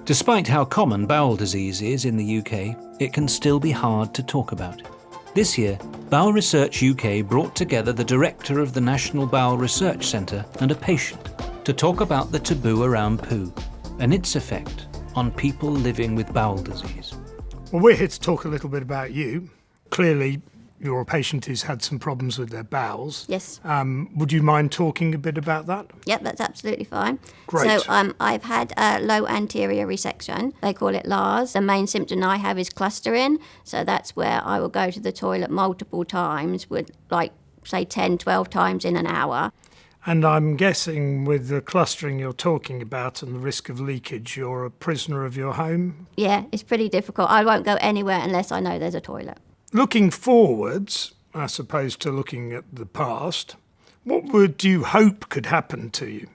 Despite how common bowel disease is in the UK, it can still be hard to talk about. This year, Bowel Research UK brought together the director of the National Bowel Research Centre and a patient to talk about the taboo around poo and its effect on people living with bowel disease. Well, we're here to talk a little bit about you. Clearly, you're a patient who's had some problems with their bowels. Yes. Would you mind talking a bit about that? Yep, that's absolutely fine. Great. So I've had a low anterior resection. They call it LARS. The main symptom I have is clustering. So that's where I will go to the toilet multiple times, with say 10, 12 times in an hour. And I'm guessing with the clustering you're talking about and the risk of leakage, you're a prisoner of your home? Yeah, it's pretty difficult. I won't go anywhere unless I know there's a toilet. Looking forwards, as opposed to looking at the past, what would you hope could happen to you?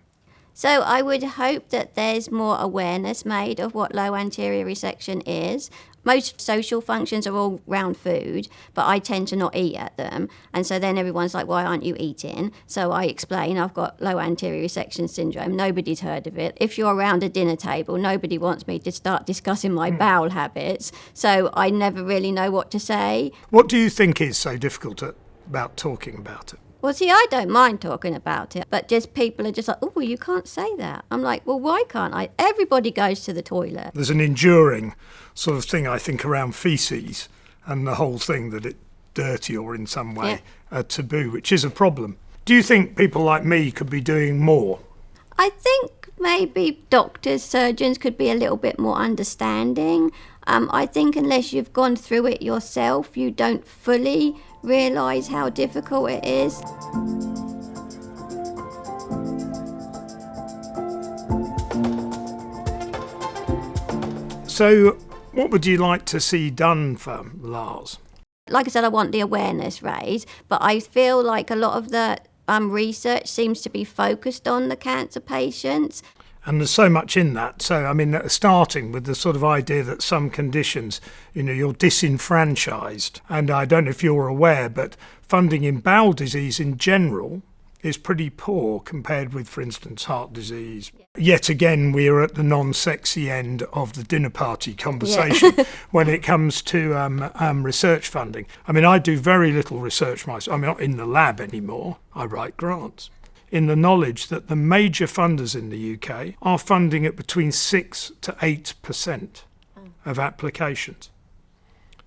So I would hope that there's more awareness made of what low anterior resection is. Most social functions are all round food, but I tend to not eat at them. And so then everyone's like, why aren't you eating? So I explain, I've got low anterior resection syndrome. Nobody's heard of it. If you're around a dinner table, nobody wants me to start discussing my bowel habits. So I never really know what to say. What do you think is so difficult about talking about it? Well, see, I don't mind talking about it, but just people are just like, oh, well, you can't say that. I'm like, well, why can't I? Everybody goes to the toilet. There's an enduring sort of thing, I think, around faeces and the whole thing that it's dirty or in some way a taboo, which is a problem. Do you think people like me could be doing more? I think maybe doctors, surgeons could be a little bit more understanding. I think unless you've gone through it yourself, you don't fully realise how difficult it is. So what would you like to see done for LARS? Like I said, I want the awareness raised, but I feel like a lot of the research seems to be focused on the cancer patients. And there's so much in that. So, I mean, starting with the sort of idea that some conditions, you're disenfranchised. And I don't know if you're aware, but funding in bowel disease in general is pretty poor compared with, for instance, heart disease. Yet again, we are at the non-sexy end of the dinner party conversation when it comes to research funding. I mean, I do very little research myself. I'm not in the lab anymore. I write grants. In the knowledge that the major funders in the UK are funding at between 6 to 8% of applications.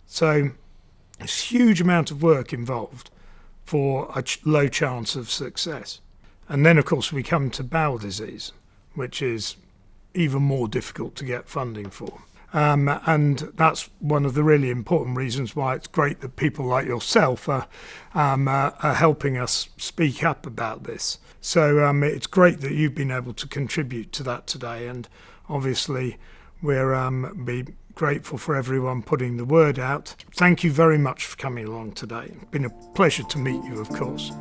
So there's a huge amount of work involved for a low chance of success. And then, of course, we come to bowel disease, which is even more difficult to get funding for. And that's one of the really important reasons why it's great that people like yourself are helping us speak up about this. So it's great that you've been able to contribute to that today, and obviously we're be grateful for everyone putting the word out. Thank you very much for coming along today. It's been a pleasure to meet you, of course.